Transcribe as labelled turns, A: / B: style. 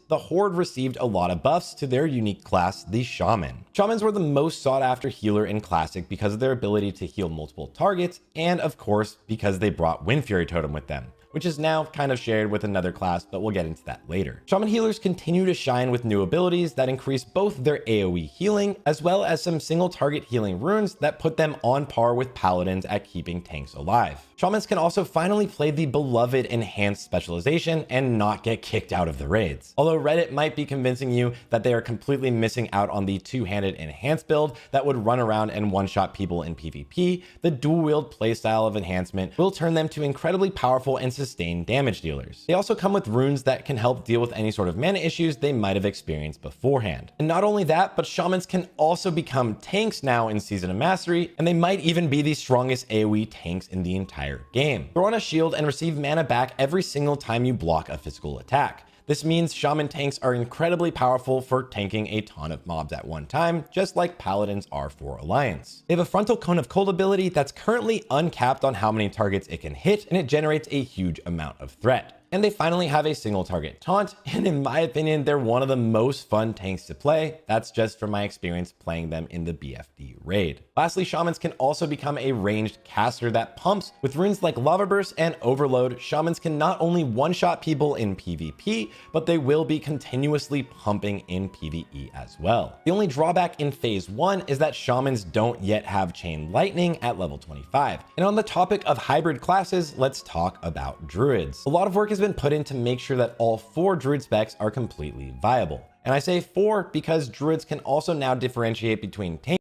A: the Horde received a lot of buffs to their unique class, the Shaman. Shamans were the most sought after healer in Classic because of their ability to heal multiple targets, and of course, because they brought Wind Fury Totem with them, which is now kind of shared with another class, but we'll get into that later. Shaman healers continue to shine with new abilities that increase both their AoE healing, as well as some single target healing runes that put them on par with paladins at keeping tanks alive. Shamans can also finally play the beloved enhanced specialization and not get kicked out of the raids. Although Reddit might be convincing you that they are completely missing out on the two-handed enhanced build that would run around and one-shot people in PvP, the dual-wield playstyle of enhancement will turn them to incredibly powerful and sustained damage dealers. They also come with runes that can help deal with any sort of mana issues they might have experienced beforehand. And not only that, but Shamans can also become tanks now in Season of Mastery, and they might even be the strongest AoE tanks in the entire game. Throw on a shield and receive mana back every single time you block a physical attack. This means Shaman tanks are incredibly powerful for tanking a ton of mobs at one time, just like paladins are for Alliance. They have a frontal cone of cold ability that's currently uncapped on how many targets it can hit, and it generates a huge amount of threat. And they finally have a single target taunt, and in my opinion, they're one of the most fun tanks to play. That's just from my experience playing them in the BFD raid. Lastly, Shamans can also become a ranged caster that pumps. With runes like Lava Burst and Overload, Shamans can not only one-shot people in PvP, but they will be continuously pumping in PvE as well. The only drawback in Phase 1 is that Shamans don't yet have Chain Lightning at level 25. And on the topic of hybrid classes, let's talk about Druids. A lot of work has been put in to make sure that all 4 Druid specs are completely viable. And I say 4 because Druids can also now differentiate between tank